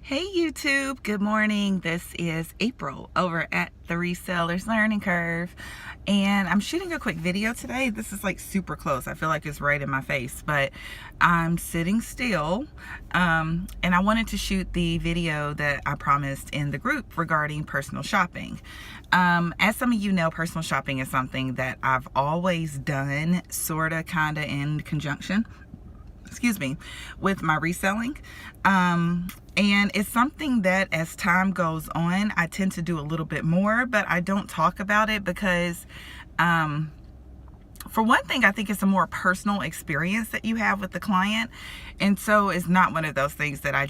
Hey YouTube, good morning. This is April over at the Resellers Learning Curve, and I'm shooting a quick video today. This is like super close. I feel like it's right in my face, but I'm sitting still, and I wanted to shoot the video that I promised in the group regarding personal shopping. As some of you know, personal shopping is something that I've always done, sorta, kinda in conjunction with my reselling. And it's something that as time goes on, I tend to do a little bit more, but I don't talk about it because, for one thing, I think it's a more personal experience that you have with the client. And so it's not one of those things that I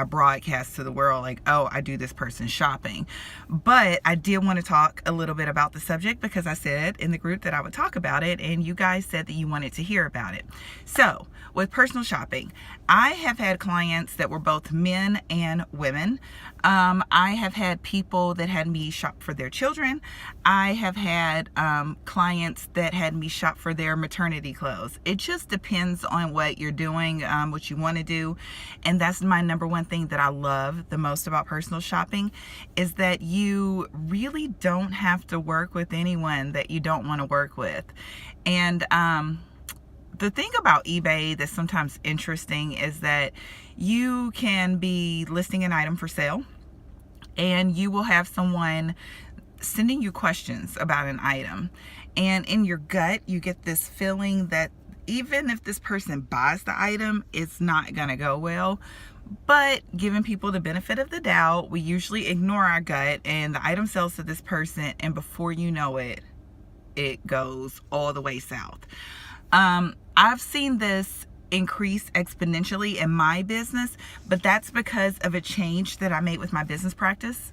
broadcast to the world like, oh, I do this person's shopping. But I did want to talk a little bit about the subject because I said in the group that I would talk about it, and you guys said that you wanted to hear about it. So with personal shopping, I have had clients that were both men and women. I have had people that had me shop for their children. I have had clients that had me shop for their maternity clothes. It just depends on what you're doing, what you want to do. And that's my number one thing that I love the most about personal shopping, is that you really don't have to work with anyone that you don't want to work with. And the thing about eBay that's sometimes interesting is that you can be listing an item for sale, and you will have someone sending you questions about an item. And in your gut, you get this feeling that even if this person buys the item, it's not going to go well. But giving people the benefit of the doubt, we usually ignore our gut, and the item sells to this person, and before you know it, it goes all the way south. I've seen this increase exponentially in my business, but that's because of a change that I made with my business practice,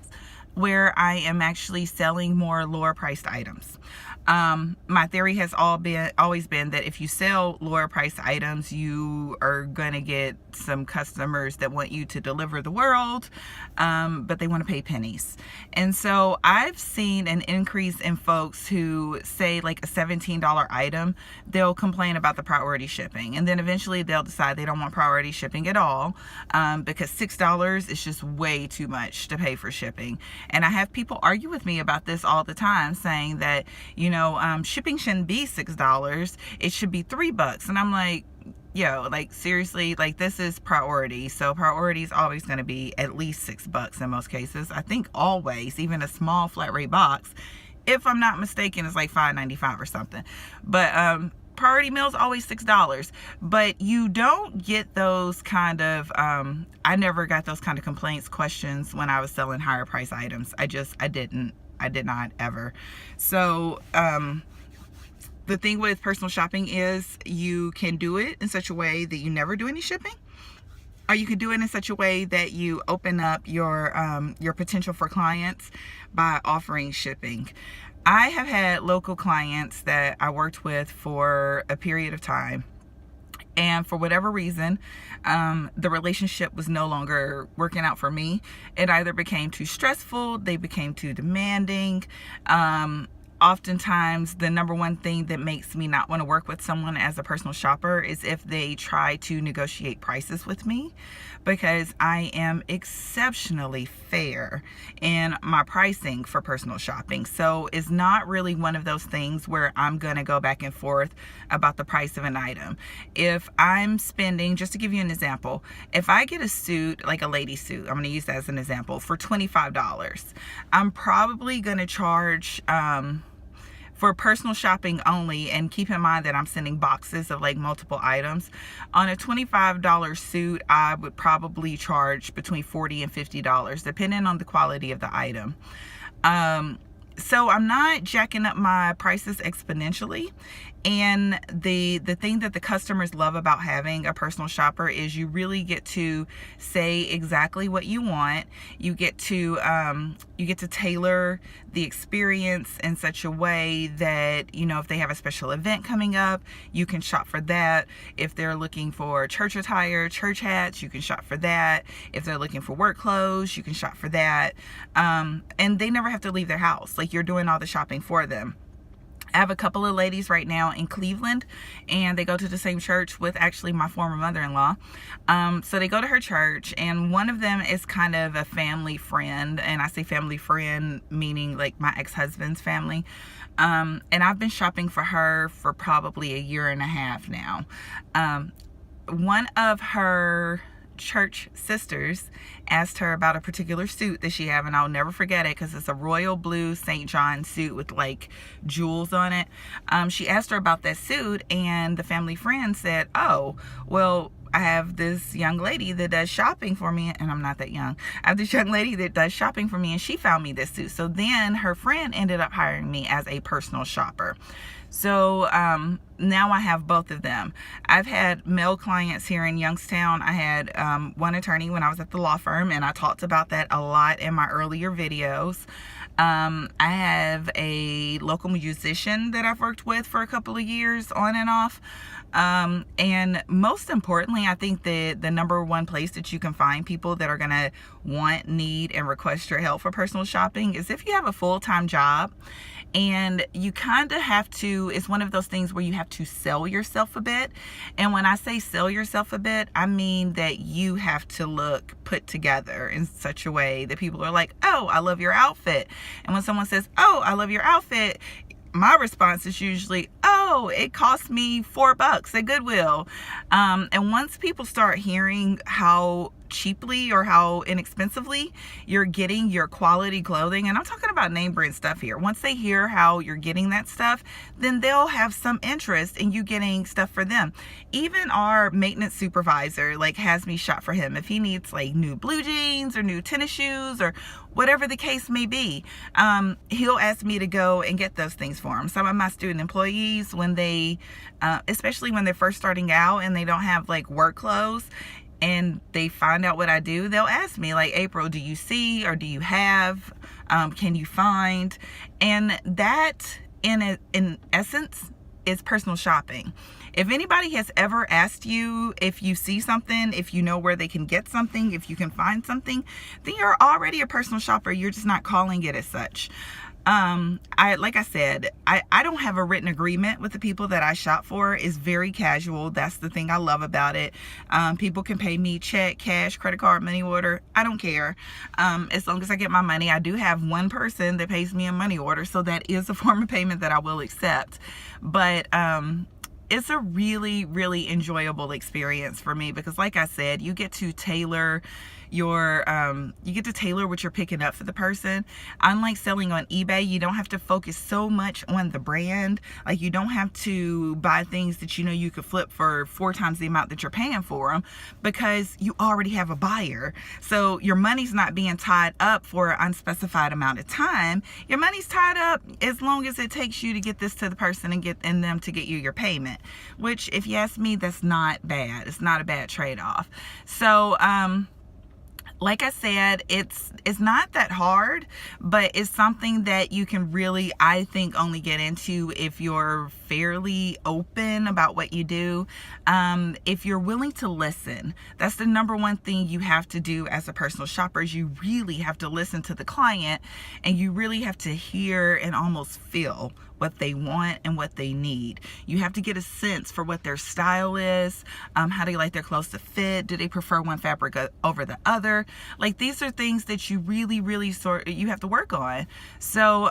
where I am actually selling more lower priced items. My theory has always been that if you sell lower priced items, you are going to get some customers that want you to deliver the world, but they want to pay pennies. And so I've seen an increase in folks who say like a $17 item, they'll complain about the priority shipping. And then eventually they'll decide they don't want priority shipping at all, because $6 is just way too much to pay for shipping. And I have people argue with me about this all the time, saying that, shipping shouldn't be $6, it should be $3. And I'm like, yo, like seriously, like this is priority. So priority is always going to be at least $6 in most cases. I think always, even a small flat rate box, if I'm not mistaken, is like $5.95 or something. But priority mail is always $6. But you don't get those kind of, I never got those kind of complaints, questions when I was selling higher price items. I did not ever. So the thing with personal shopping is you can do it in such a way that you never do any shipping, or you can do it in such a way that you open up your potential for clients by offering shipping. I have had local clients that I worked with for a period of time, and for whatever reason, the relationship was no longer working out for me. It either became too stressful, they became too demanding. Oftentimes, the number one thing that makes me not want to work with someone as a personal shopper is if they try to negotiate prices with me, because I am exceptionally fair in my pricing for personal shopping. So it's not really one of those things where I'm going to go back and forth about the price of an item. If I'm spending, just to give you an example, if I get a suit, like a lady suit, I'm going to use that as an example, for $25, I'm probably going to charge, for personal shopping only, and keep in mind that I'm sending boxes of like multiple items. On a $25 suit, I would probably charge between $40 and $50, depending on the quality of the item. So I'm not jacking up my prices exponentially. And the thing that the customers love about having a personal shopper is you really get to say exactly what you want. You get to tailor the experience in such a way that, if they have a special event coming up, you can shop for that. If they're looking for church attire, church hats, you can shop for that. If they're looking for work clothes, you can shop for that. And they never have to leave their house. Like, you're doing all the shopping for them. I have a couple of ladies right now in Cleveland, and they go to the same church with actually my former mother-in-law. So they go to her church, and one of them is kind of a family friend, and I say family friend meaning like my ex-husband's family. And I've been shopping for her for probably a year and a half now. One of her church sisters asked her about a particular suit that she have, and I'll never forget it because it's a royal blue St. John suit with like jewels on it. She asked her about that suit, and the family friend said, oh, well, I have this young lady that does shopping for me, and I'm not that young. I have this young lady that does shopping for me, and she found me this suit. So then her friend ended up hiring me as a personal shopper. So now I have both of them. I've had male clients here in Youngstown. I had one attorney when I was at the law firm, and I talked about that a lot in my earlier videos. I have a local musician that I've worked with for a couple of years on and off. And most importantly, I think that the number one place that you can find people that are going to want, need, and request your help for personal shopping is if you have a full-time job. And you kind of have to, it's one of those things where you have to sell yourself a bit. And when I say sell yourself a bit, I mean that you have to look put together in such a way that people are like, oh, I love your outfit. And when someone says, oh, I love your outfit, my response is usually, oh, it cost me $4 at Goodwill. And once people start hearing how cheaply or how inexpensively you're getting your quality clothing, and I'm talking about name brand stuff here, once they hear how you're getting that stuff, then they'll have some interest in you getting stuff for them. Even our maintenance supervisor like has me shop for him if he needs like new blue jeans or new tennis shoes or whatever the case may be. He'll ask me to go and get those things for him. Some of my student employees, when they especially when they're first starting out and they don't have like work clothes, and they find out what I do, they'll ask me like, April, do you see or do you have, can you find? And that in essence is personal shopping. If anybody has ever asked you if you see something, if you know where they can get something, if you can find something, then you're already a personal shopper. You're just not calling it as such. Like I said, I don't have a written agreement with the people that I shop for. It's very casual. That's the thing I love about it. People can pay me check, cash, credit card, money order. I don't care. As long as I get my money. I do have one person that pays me a money order, so that is a form of payment that I will accept. But it's a really, really enjoyable experience for me because, like I said, you get to tailor your what you're picking up for the person. Unlike selling on eBay, you don't have to focus so much on the brand. Like, you don't have to buy things that you know you could flip for 4 times the amount that you're paying for them because you already have a buyer. So your money's not being tied up for an unspecified amount of time. Your money's tied up as long as it takes you to get this to the person and them to get you your payment, which, if you ask me, that's not bad. It's not a bad trade-off. So like I said, it's not that hard, but it's something that you can really, I think, only get into if you're fairly open about what you do. If you're willing to listen, that's the number one thing you have to do as a personal shopper, is you really have to listen to the client, and you really have to hear and almost feel what they want and what they need. You have to get a sense for what their style is, how they like their clothes to fit. Do they prefer one fabric over the other? Like, these are things that you really you have to work on. So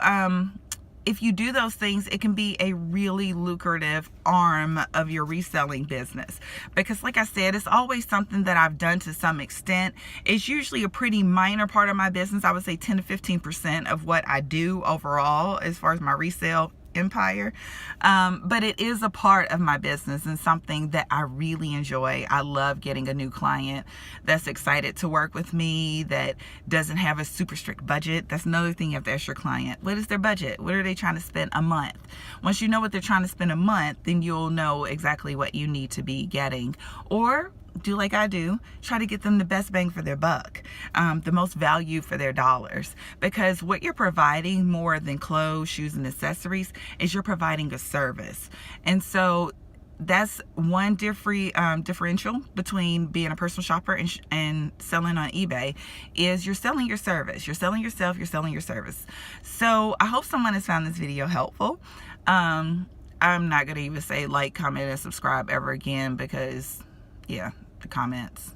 if you do those things, it can be a really lucrative arm of your reselling business. Because, like I said, it's always something that I've done to some extent. It's usually a pretty minor part of my business. I would say 10 to 15% of what I do overall as far as my resale empire, but it is a part of my business and something that I really enjoy. I love getting a new client that's excited to work with me, that doesn't have a super strict budget. That's another thing you have to ask your client. What is their budget? What are they trying to spend a month? Once you know what they're trying to spend a month, then you'll know exactly what you need to be getting. Or do like I do, try to get them the best bang for their buck, the most value for their dollars. Because what you're providing, more than clothes, shoes, and accessories, is you're providing a service. And so that's one differential between being a personal shopper and selling on eBay, is you're selling your service. You're selling yourself, you're selling your service. So I hope someone has found this video helpful. I'm not gonna even say like, comment, and subscribe ever again, because yeah, the comments.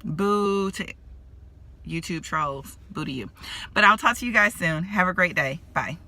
Boo to YouTube trolls. Boo to you. But I'll talk to you guys soon. Have a great day. Bye.